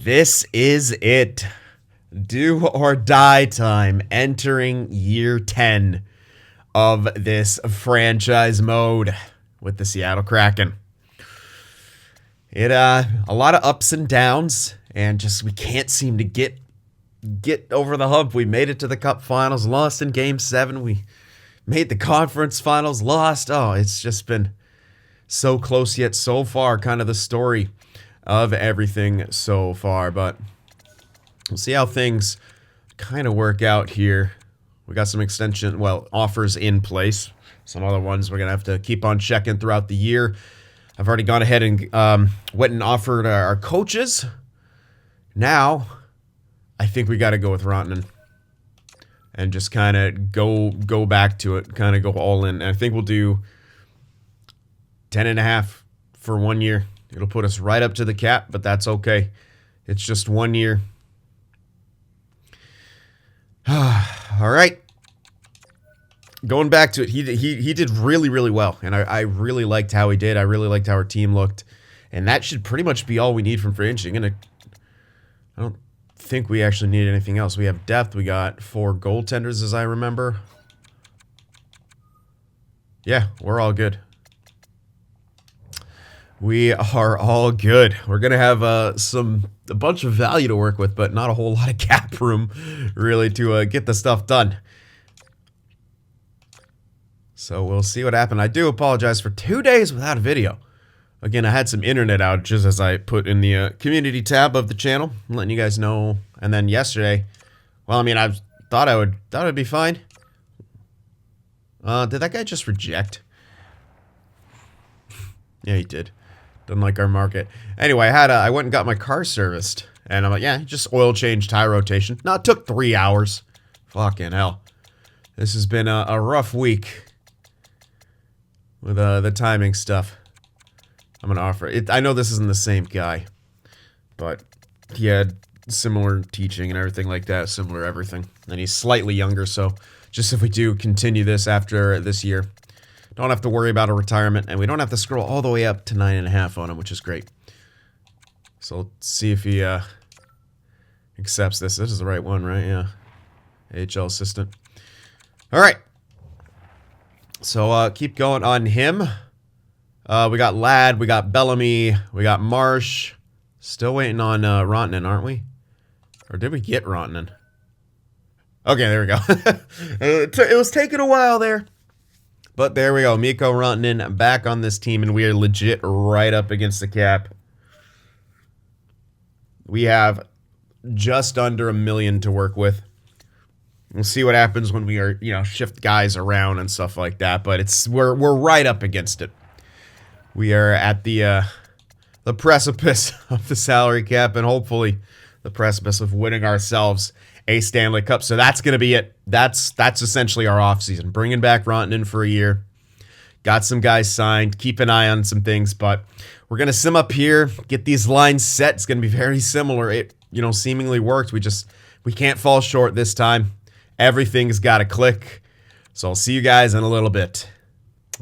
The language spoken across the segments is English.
This is it. Do or die time, entering year 10 of this franchise mode with the Seattle Kraken. A lot of ups and downs, and just we can't seem to get over the hump. We made it to the Cup Finals, lost in Game 7. We made the Conference Finals, lost. Oh, it's just been so close yet so far, kind of the story of everything so far, but we'll see how things kind of work out here. We got some offers in place. Some other ones we're going to have to keep on checking throughout the year. I've already gone ahead and went and offered our coaches. Now, I think we got to go with Rantanen and just kind of go back to it, kind of go all in. And I think we'll do 10.5 for 1 year. It'll put us right up to the cap, but that's okay. It's just 1 year. All right. Going back to it, he did really, really well, and I really liked how he did. I really liked how our team looked, and that should pretty much be all we need from free agency. I don't think we actually need anything else. We have depth. We got 4 goaltenders, as I remember. Yeah, we're all good. We are all good. We're going to have a bunch of value to work with, but not a whole lot of cap room, really, to get the stuff done. So we'll see what happened. I do apologize for 2 days without a video. Again, I had some internet outages, as I put in the community tab of the channel. I'm letting you guys know. And then yesterday, well, I mean, I thought it'd be fine. Did that guy just reject? Yeah, he did. Doesn't like our market. Anyway, I went and got my car serviced, and I'm like, yeah, just oil change, tire rotation. No, it took 3 hours. Fucking hell. This has been a rough week with the timing stuff. I'm gonna offer it. I know this isn't the same guy, but he had similar teaching and everything like that, similar everything. And he's slightly younger, so just if we do continue this after this year, don't have to worry about a retirement, and we don't have to scroll all the way up to 9.5 on him, which is great. So let's see if he accepts this. This is the right one, right? Yeah. AHL assistant. All right. So keep going on him. We got Ladd, we got Bellamy, we got Marsh. Still waiting on Rantanen, aren't we? Or did we get Rantanen? Okay, there we go. It was taking a while there. But there we go. Mikko Rantanen back on this team, and we are legit right up against the cap. We have just under $1 million to work with. We'll see what happens when we are, shift guys around and stuff like that. But we're right up against it. We are at the precipice of the salary cap, and hopefully the precipice of winning ourselves a Stanley Cup. So that's going to be it. That's essentially our offseason. Bringing back Rantanen for a year. Got some guys signed. Keep an eye on some things, but we're going to sim up here, get these lines set. It's going to be very similar. It, seemingly worked. We can't fall short this time. Everything's got to click. So I'll see you guys in a little bit.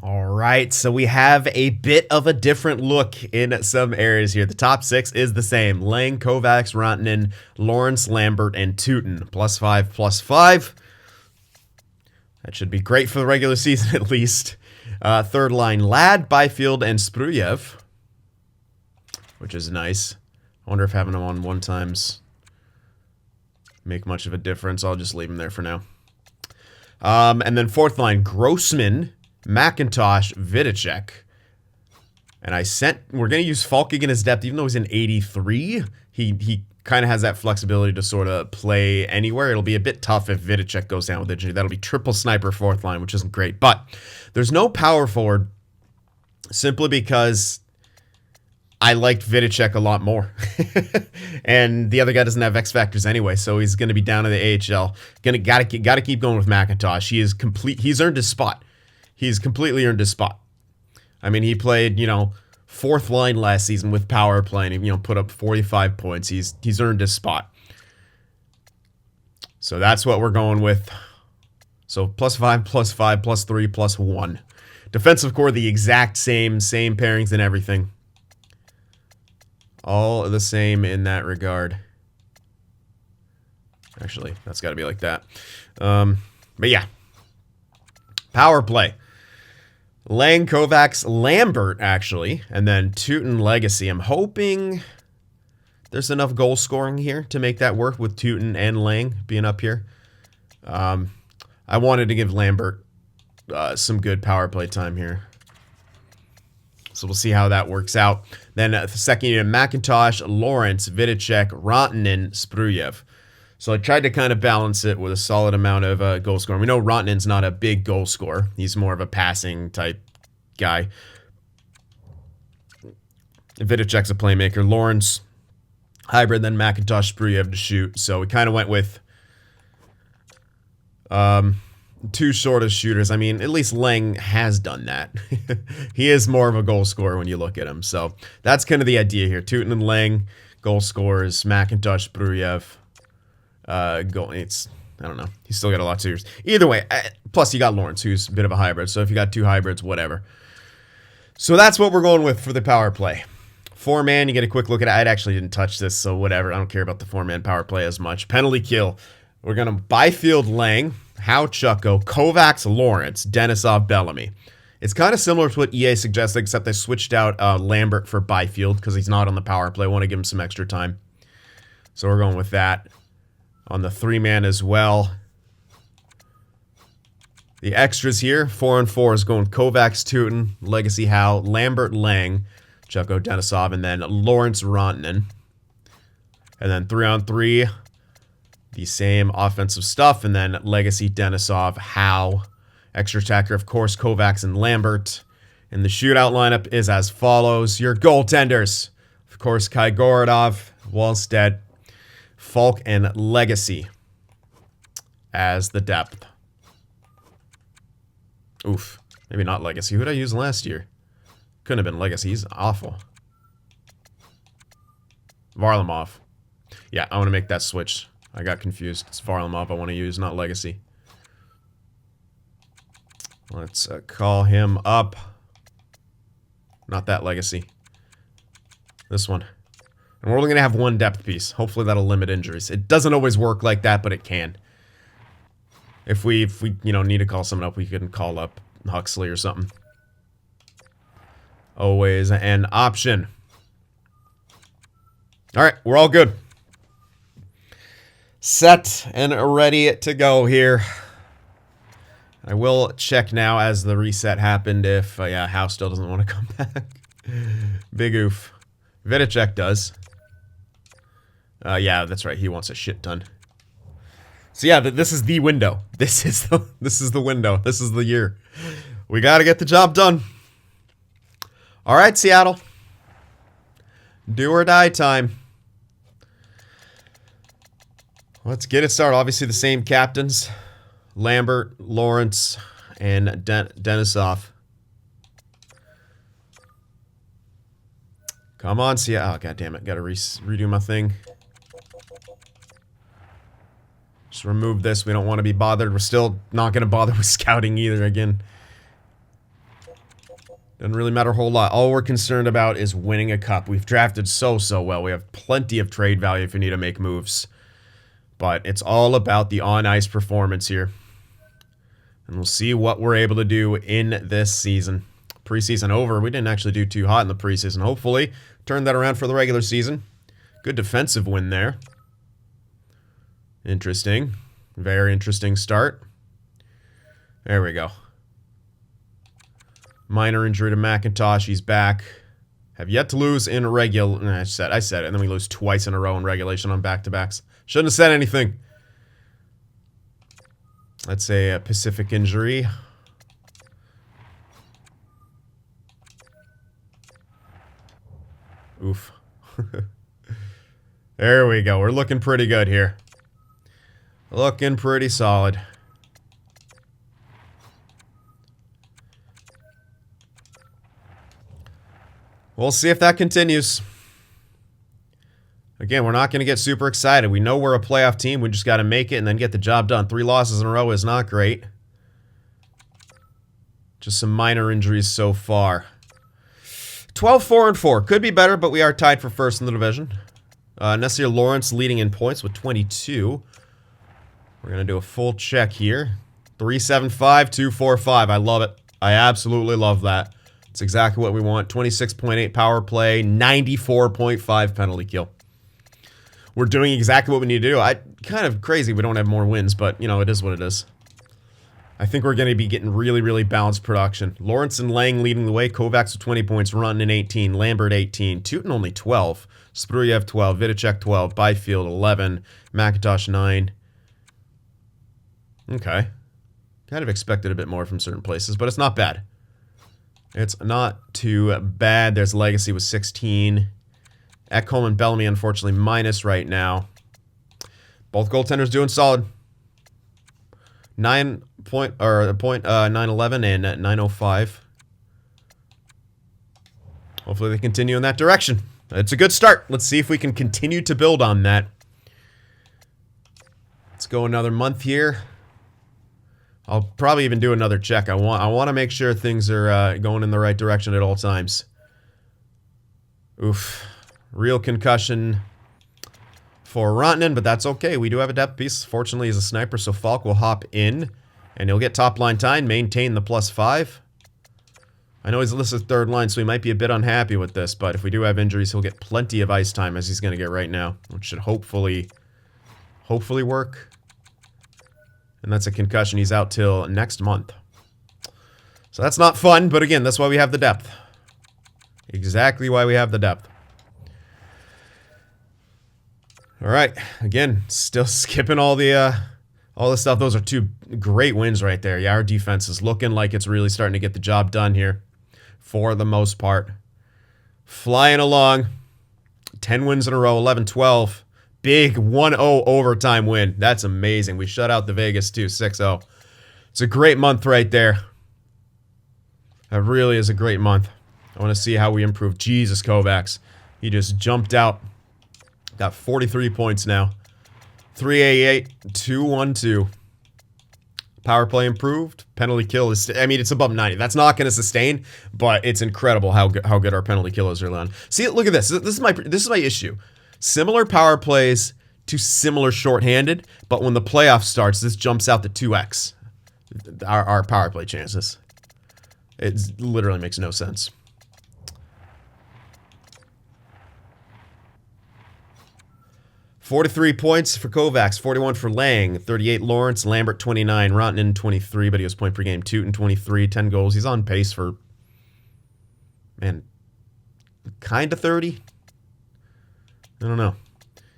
All right, so we have a bit of a different look in some areas here. The top 6 is the same. Lang, Kovacs, Rantanen, Lawrence, Lambert, and Teutin. +5/+5. That should be great for the regular season, at least. Third line, Ladd, Byfield, and Spruyev, which is nice. I wonder if having them on 1x make much of a difference. I'll just leave them there for now. And then fourth line, Grossman, McIntosh, Vidicek. And we're going to use Falking in his depth, even though he's an 83. He kind of has that flexibility to sort of play anywhere. It'll be a bit tough if Vidicek goes down with injury. That'll be triple sniper fourth line, which isn't great. But there's no power forward simply because I liked Vidicek a lot more. And the other guy doesn't have X factors anyway, so he's going to be down in the AHL. Gotta keep going with McIntosh. He's earned his spot. He's completely earned his spot. I mean, he played, fourth line last season with power play, and he, put up 45 points. He's earned his spot. So that's what we're going with. So +5, +5, +3, +1. Defensive core, the exact same pairings and everything. All the same in that regard. Actually, that's got to be like that. But yeah. Power play. Lang, Kovacs, Lambert, actually. And then Teuton, Legacy. I'm hoping there's enough goal scoring here to make that work with Teuton and Lang being up here. I wanted to give Lambert some good power play time here. So we'll see how that works out. Then the second unit, McIntosh, Lawrence, Vidicek, Rantanen, Spruyev. So I tried to kind of balance it with a solid amount of goal scoring. We know Rantanen's not a big goal scorer. He's more of a passing type guy. Vidicek's a playmaker. Lawrence, hybrid, then McIntosh, Spruyev to shoot. So we kind of went with two shortest shooters. I mean, at least Lang has done that. He is more of a goal scorer when you look at him. So that's kind of the idea here. Teuton and Lang, goal scorers. McIntosh, Spruyev. It's, I don't know. He's still got a lot to years. Either way, plus you got Lawrence, who's a bit of a hybrid. So if you got two hybrids, whatever. So that's what we're going with for the power play. 4-man, you get a quick look at it. I actually didn't touch this, so whatever. I don't care about the 4-man power play as much. Penalty kill. We're going to Byfield, Lang, Howe, Chucko, Kovacs, Lawrence, Denisov, Bellamy. It's kind of similar to what EA suggested, except they switched out Lambert for Byfield because he's not on the power play. I want to give him some extra time. So we're going with that. On the 3-man as well. The extras here, 4 and 4 is going Kovacs, Teuton, Legacy, Howe, Lambert, Lang, Chucko, Denisov, and then Lawrence, Rantanen. And then 3 on 3, the same offensive stuff, and then Legacy, Denisov, Howe, extra attacker, of course, Kovacs and Lambert. And the shootout lineup is as follows. Your goaltenders, of course, Kai Gorodov, Wallstedt, Falk, and Legacy as the depth. Oof. Maybe not Legacy. Who did I use last year? Couldn't have been Legacy. He's awful. Varlamov. Yeah, I want to make that switch. I got confused. It's Varlamov I want to use, not Legacy. Let's call him up. Not that Legacy. This one. And we're only going to have one depth piece. Hopefully that'll limit injuries. It doesn't always work like that, but it can. If we need to call someone up, we can call up Huxley or something. Always an option. All right, we're all good. Set and ready to go here. I will check now as the reset happened if, House still doesn't want to come back. Big oof. Vidicek does. Yeah, that's right. He wants a shit ton. So yeah, this is the window. This is the window. This is the year. We got to get the job done. All right, Seattle. Do or die time. Let's get it started. Obviously, the same captains. Lambert, Lawrence, and Denisov. Come on, Seattle. Oh, God damn it. Got to redo my thing. Just remove this. We don't want to be bothered. We're still not going to bother with scouting either again. Doesn't really matter a whole lot. All we're concerned about is winning a cup. We've drafted so well. We have plenty of trade value if we need to make moves. But it's all about the on-ice performance here. And we'll see what we're able to do in this season. Preseason over. We didn't actually do too hot in the preseason. Hopefully, turn that around for the regular season. Good defensive win there. Interesting. Very interesting start. There we go. Minor injury to McIntosh. He's back. Have yet to lose in regular. I said it. And then we lose twice in a row in regulation on back-to-backs. Shouldn't have said anything. Let's say a Pacific injury. Oof. There we go. We're looking pretty good here. Looking pretty solid. We'll see if that continues. Again, we're not going to get super excited. We know we're a playoff team. We just got to make it and then get the job done. 3 losses in a row is not great. Just some minor injuries so far. 12-4-4. Could be better, but we are tied for first in the division. Nestor Lawrence leading in points with 22. We're going to do a full check here. 3-7-5-2-4-5. I love it. I absolutely love that. It's exactly what we want. 26.8 power play, 94.5 penalty kill. We're doing exactly what we need to do. Kind of crazy we don't have more wins, but, you know, it is what it is. I think we're going to be getting really, really balanced production. Lawrence and Lang leading the way. Kovacs with 20 points. Runton 18. Lambert 18. Teuton only 12. Spruyev 12. Vidicek 12. Byfield 11. McIntosh 9. Okay. Kind of expected a bit more from certain places, but it's not bad. It's not too bad. There's Legacy with 16. Ekholm and Bellamy, unfortunately, minus right now. Both goaltenders doing solid. 9.11 and 905. Hopefully they continue in that direction. It's a good start. Let's see if we can continue to build on that. Let's go another month here. I'll probably even do another check. I want to make sure things are going in the right direction at all times. Oof. Real concussion for Rantanen, but that's okay. We do have a depth piece. Fortunately, he's a sniper, so Falk will hop in, and he'll get top line time, maintain the +5. I know he's listed third line, so he might be a bit unhappy with this, but if we do have injuries, he'll get plenty of ice time, as he's going to get right now, which should hopefully work. And that's a concussion. He's out till next month. So that's not fun, but again, that's why we have the depth. Exactly why we have the depth. All right, again, still skipping all the stuff. Those are two great wins right there. Yeah, our defense is looking like it's really starting to get the job done here, for the most part. Flying along, 10 wins in a row, 11-12. Big 1-0 overtime win. That's amazing. We shut out the Vegas too, 6-0. It's a great month right there. That really is a great month. I want to see how we improve. Jesus, Kovacs. He just jumped out. Got 43 points now. 388, 212. Power play improved. Penalty kill is, I mean, it's above 90. That's not going to sustain, but it's incredible how good our penalty kill is early on. See, look at this. This is my issue. Similar power plays to similar shorthanded, but when the playoff starts, this jumps out to 2x. Our power play chances. It literally makes no sense. $43 points for Kovacs, 41 for Lang, 38 Lawrence, Lambert 29, Rantanen 23, but he was point per game, Teuton 23, 10 goals. He's on pace for, man, kind of 30. I don't know.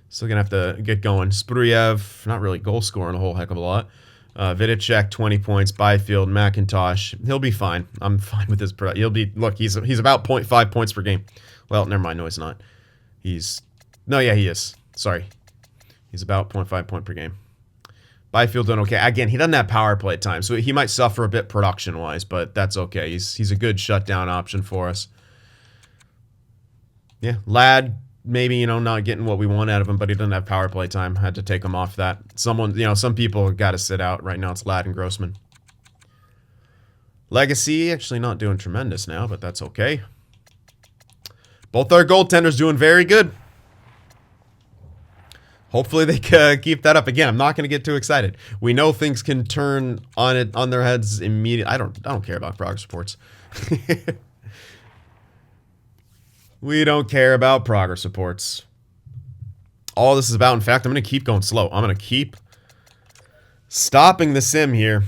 Still gonna have to get going. Spruyev, not really goal scoring a whole heck of a lot. Vidicek 20 points, Byfield, McIntosh. He'll be fine. I'm fine with his product. He'll be, look, he's about 0.5 points per game. Well, never mind. No, he's not. No, yeah, he is. Sorry. He's about 0.5 point per game. Byfield doing okay. Again, he doesn't have power play time, so he might suffer a bit production-wise, but that's okay. He's a good shutdown option for us. Yeah, Ladd, maybe, you know, not getting what we want out of him, but he doesn't have power play time. Had to take him off that. Someone, you know, some people got to sit out. Right now it's Ladd and Grossman. Legacy, actually not doing tremendous now, but that's okay. Both our goaltenders doing very good. Hopefully they keep that up. Again, I'm not going to get too excited. We know things can turn on their heads immediately. I don't care about progress reports. We don't care about progress reports. All this is about, in fact, I'm going to keep going slow. I'm going to keep stopping the sim here.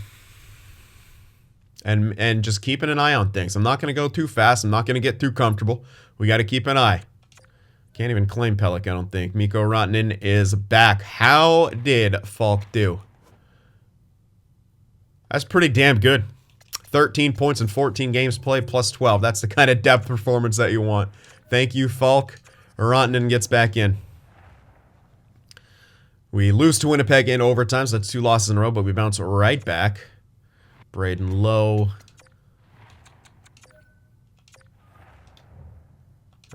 And just keeping an eye on things. I'm not going to go too fast. I'm not going to get too comfortable. We got to keep an eye. Can't even claim Pellick, I don't think. Mikko Rantanen is back. How did Falk do? That's pretty damn good. 13 points in 14 games played, plus 12. That's the kind of depth performance that you want. Thank you, Falk. Rantanen gets back in. We lose to Winnipeg in overtime, so that's 2 losses in a row, but we bounce right back. Braden Lowe.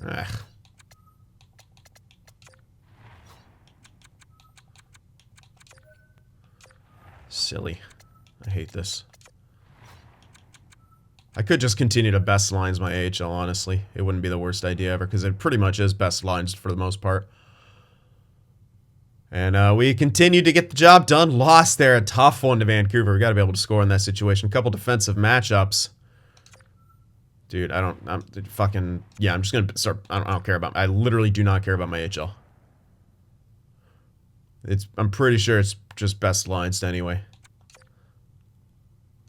Ugh. Silly. I hate this. I could just continue to best lines my AHL, honestly. It wouldn't be the worst idea ever, because it pretty much is best lines for the most part. And we continued to get the job done. Lost there, a tough one to Vancouver. We got to be able to score in that situation. A couple defensive matchups. Dude, I'm just going to start. I don't care about. I literally do not care about my AHL. I'm pretty sure it's just best lines anyway.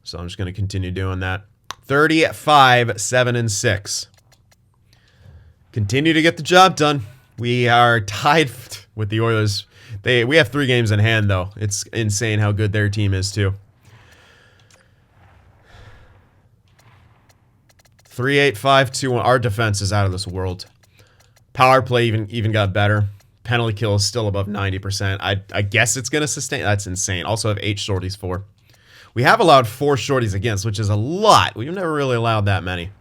So I'm just going to continue doing that. 35, 7, and 6. Continue to get the job done. We are tied with the Oilers. We have 3 games in hand, though. It's insane how good their team is, too. 3-8-5-2-1. Our defense is out of this world. Power play even got better. Penalty kill is still above 90%. I guess it's going to sustain. That's insane. Also have 8 shorties for. We have allowed 4 shorties against, which is a lot. We've never really allowed that many.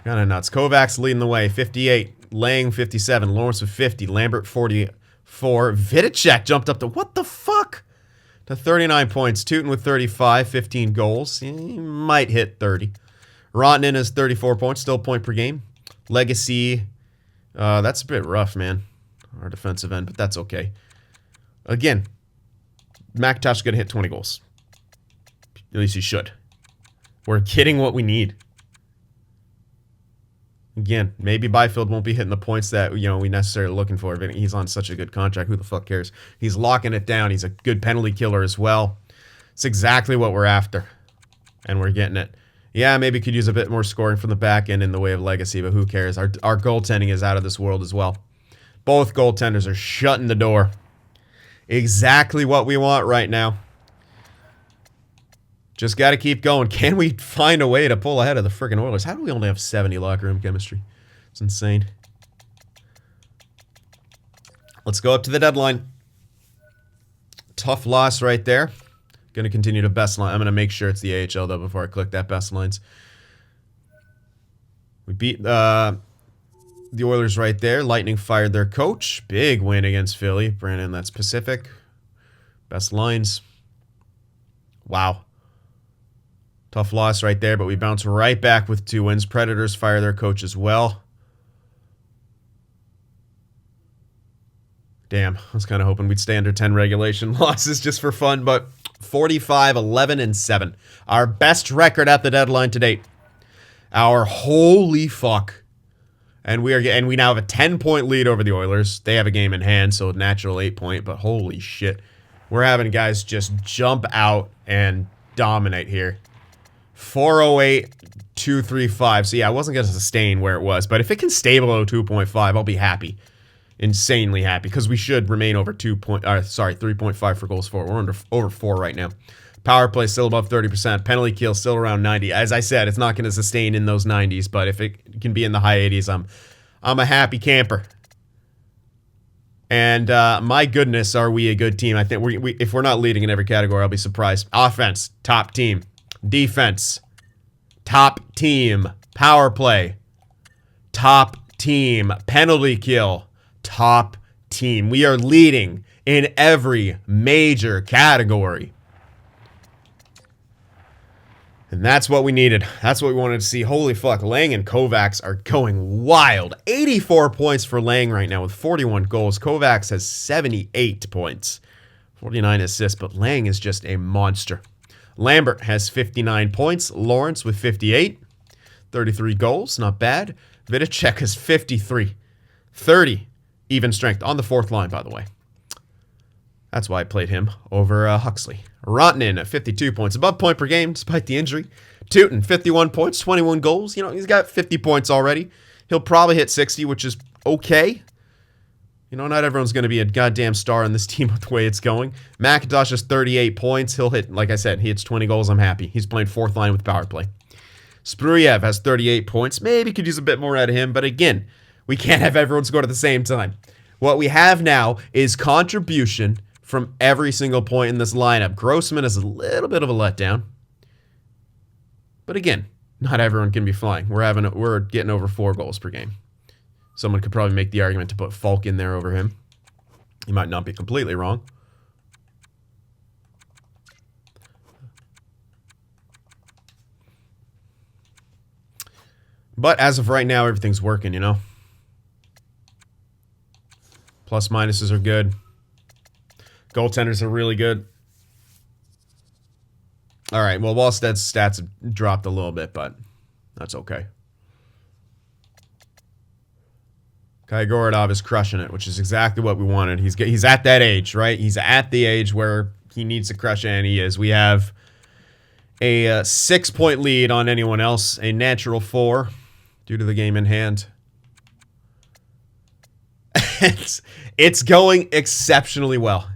Kind of nuts. Kovacs leading the way. 58. Lang 57. Lawrence with 50. Lambert 44. Vidicek jumped up to, what the fuck? To 39 points. Teuton with 35. 15 goals. He might hit 30. Rantanen is 34 points. Still a point per game. Legacy. That's a bit rough, man. Our defensive end, but that's okay. Again, McIntosh is going to hit 20 goals. At least he should. We're getting what we need. Again, maybe Byfield won't be hitting the points that we necessarily looking for. But he's on such a good contract. Who the fuck cares? He's locking it down. He's a good penalty killer as well. It's exactly what we're after. And we're getting it. Yeah, maybe could use a bit more scoring from the back end in the way of legacy, but who cares? Our goaltending is out of this world as well. Both goaltenders are shutting the door. Exactly what we want right now. Just got to keep going. Can we find a way to pull ahead of the freaking Oilers? How do we only have 70 locker room chemistry? It's insane. Let's go up to the deadline. Tough loss right there. Going to continue to best line. I'm going to make sure it's the AHL, though, before I click that best lines. We beat the Oilers right there. Lightning fired their coach. Big win against Philly. Brandon, that's Pacific. Best lines. Wow. Tough loss right there, but we bounce right back with 2 wins. Predators fire their coach as well. Damn, I was kind of hoping we'd stay under 10 regulation losses just for fun, but 45, 11, and 7. Our best record at the deadline to date. Our holy fuck. And we now have a 10-point lead over the Oilers. They have a game in hand, so a natural 8-point, but holy shit. We're having guys just jump out and dominate here. 408, 235. So yeah, I wasn't going to sustain where it was, but if it can stay below 2.5, I'll be happy. Insanely happy, because we should remain over 3.5 for goals for. We're over 4 right now. Power play still above 30%. Penalty kill still around 90. As I said, it's not going to sustain in those 90s, but if it can be in the high 80s, I'm a happy camper. And my goodness, are we a good team? I think if we're not leading in every category, I'll be surprised. Offense, top team. Defense, top team. Power play, top team. Penalty kill, top team. We are leading in every major category. And that's what we needed. That's what we wanted to see. Holy fuck, Lang and Kovacs are going wild. 84 points for Lang right now with 41 goals. Kovacs has 78 points, 49 assists, but Lang is just a monster. Lambert has 59 points. Lawrence with 58. 33 goals, not bad. Vidicek has 53. 30 even strength on the 4th line, by the way. That's why I played him over Huxley. Rantanen at 52 points, above point per game despite the injury. Teuton, 51 points, 21 goals. He's got 50 points already. He'll probably hit 60, which is okay. Not everyone's going to be a goddamn star in this team with the way it's going. McIntosh has 38 points. He'll hit, like I said, he hits 20 goals. I'm happy. He's playing 4th line with power play. Spruyev has 38 points. Maybe could use a bit more out of him, but again, we can't have everyone score at the same time. What we have now is contribution from every single point in this lineup. Grossman is a little bit of a letdown. But again, not everyone can be flying. We're getting over 4 goals per game. Someone could probably make the argument to put Falk in there over him. He might not be completely wrong. But as of right now, everything's working, you know? Plus minuses are good. Goaltenders are really good. All right, well, Wallsted's stats have dropped a little bit, but that's okay. Gorodov is crushing it, which is exactly what we wanted. He's at that age, right? He's at the age where he needs to crush it, and he is. We have a 6-point lead on anyone else, a natural 4 due to the game in hand. It's going exceptionally well.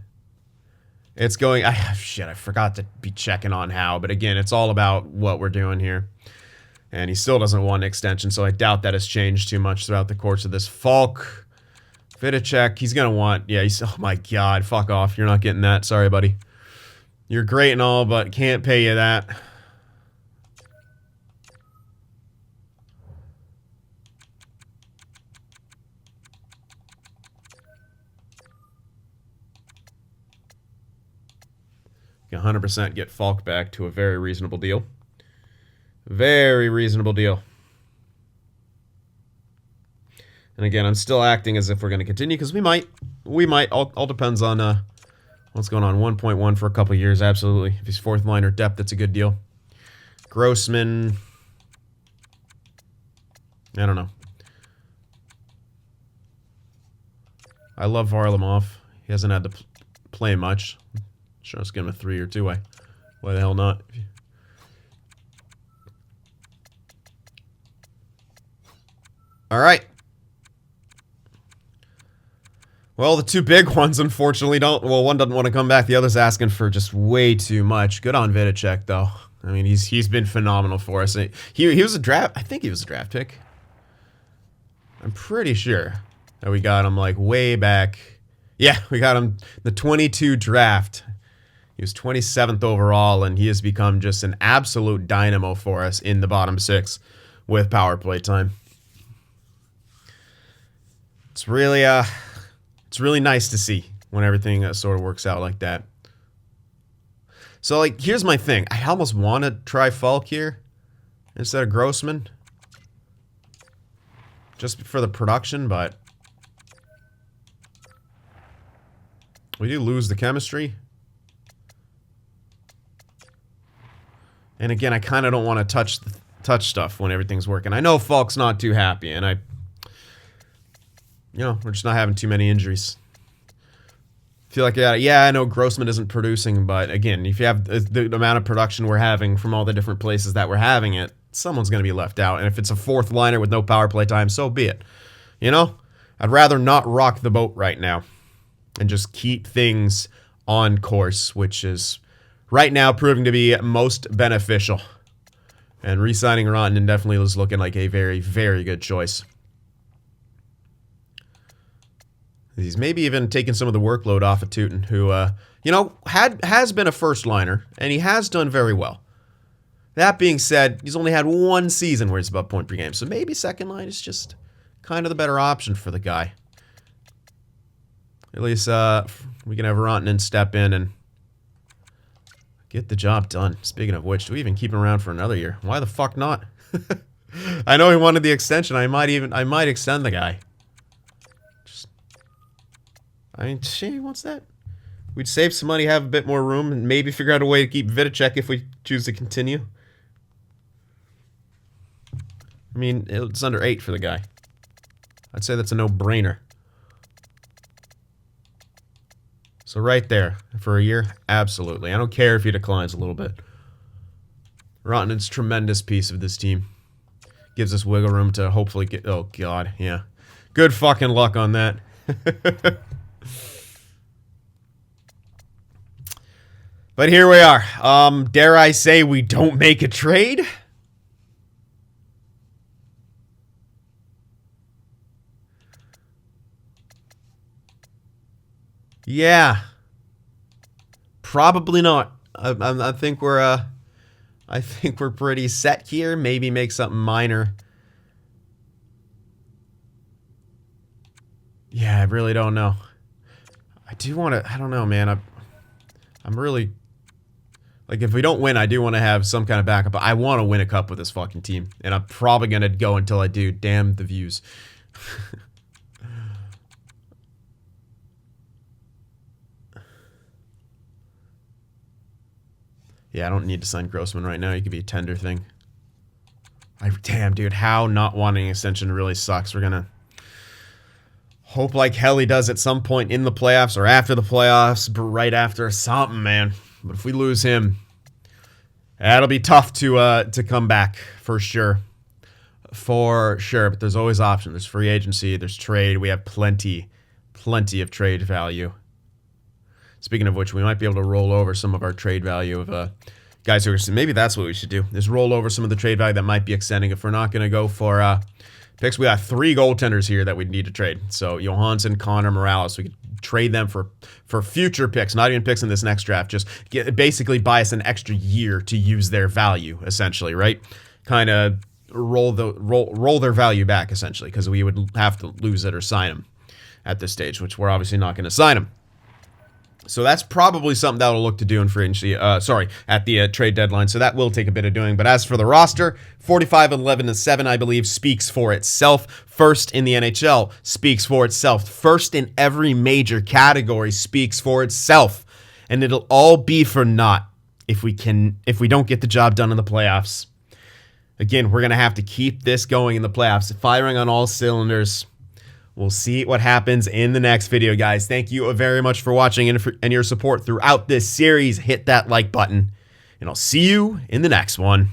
It's going... shit, I forgot to be checking on how, but again, it's all about what we're doing here. And he still doesn't want an extension, so I doubt that has changed too much throughout the course of this. Falk, Vidicek, he's going to want... Yeah, he's... Oh my god, fuck off. You're not getting that. Sorry, buddy. You're great and all, but can't pay you that. You 100% get Falk back to a very reasonable deal. Very reasonable deal. And again, I'm still acting as if we're going to continue, because we might. All depends on what's going on. 1.1 for a couple years, absolutely. If he's fourth liner depth, that's a good deal. Grossman. I don't know. I love Varlamov. He hasn't had to play much. Sure, let's give him a 3 or 2. Why the hell not? All right. Well, the two big ones, unfortunately, don't... Well, one doesn't want to come back. The other's asking for just way too much. Good on Vidicek, though. I mean, he's been phenomenal for us. He was a draft... I think he was a draft pick. I'm pretty sure that we got him, like, way back. Yeah, we got him the 22 draft. He was 27th overall, and he has become just an absolute dynamo for us in the bottom 6 with power play time. It's really nice to see when everything sort of works out like that. So, like, here's my thing. I almost want to try Falk here instead of Grossman. Just for the production, but we do lose the chemistry. And again, I kind of don't want to touch stuff when everything's working. I know Falk's not too happy, and we're just not having too many injuries. Feel like, yeah, I know Grossman isn't producing, but again, if you have the amount of production we're having from all the different places that we're having it, someone's going to be left out. And if it's a fourth liner with no power play time, so be it. You know? I'd rather not rock the boat right now and just keep things on course, which is right now proving to be most beneficial. And re-signing Rantanen definitely is looking like a very, very good choice. He's maybe even taken some of the workload off of Teuton, who, has been a first liner, and he has done very well. That being said, he's only had one season where he's above point per game, so maybe second line is just kind of the better option for the guy. At least we can have Rantanen step in and get the job done. Speaking of which, do we even keep him around for another year? Why the fuck not? I know he wanted the extension. I might extend the guy. I mean, she wants that. We'd save some money, have a bit more room, and maybe figure out a way to keep Vidicek if we choose to continue. I mean, it's under 8 for the guy. I'd say that's a no-brainer. So right there, for a year, absolutely. I don't care if he declines a little bit. Rantanen's a tremendous piece of this team. Gives us wiggle room to hopefully get... Oh, God, yeah. Good fucking luck on that. But here we are. Dare I say we don't make a trade? Yeah. Probably not. I think we're pretty set here. Maybe make something minor. Yeah, I really don't know. I do want to... I don't know, man. I'm really Like, if we don't win, I do want to have some kind of backup. But I want to win a cup with this fucking team. And I'm probably going to go until I do. Damn the views. Yeah, I don't need to sign Grossman right now. It could be a tender thing. Damn, dude. How not wanting an extension really sucks. We're going to hope like hell he does at some point in the playoffs or after the playoffs. But right after something, man. But if we lose him, that'll be tough to come back for sure. For sure. But there's always options. There's free agency. There's trade. We have plenty of trade value. Speaking of which, we might be able to roll over some of our trade value of guys who are... Maybe that's what we should do, is roll over some of the trade value that might be extending. If we're not going to go for picks, we got 3 goaltenders here that we need to trade. So Johansson, Connor, Morales, we could trade them for future picks, not even picks in this next draft. Just basically buy us an extra year to use their value, essentially, right? Kind of roll their value back, essentially, because we would have to lose it or sign them at this stage, which we're obviously not going to sign them. So that's probably something that we'll look to do in free agency. At the trade deadline. So that will take a bit of doing. But as for the roster, 45-11-7, I believe, speaks for itself. First in the NHL speaks for itself. First in every major category speaks for itself. And it'll all be for naught if we don't get the job done in the playoffs. Again, we're gonna have to keep this going in the playoffs, firing on all cylinders. We'll see what happens in the next video, guys. Thank you very much for watching and your support throughout this series. Hit that like button, and I'll see you in the next one.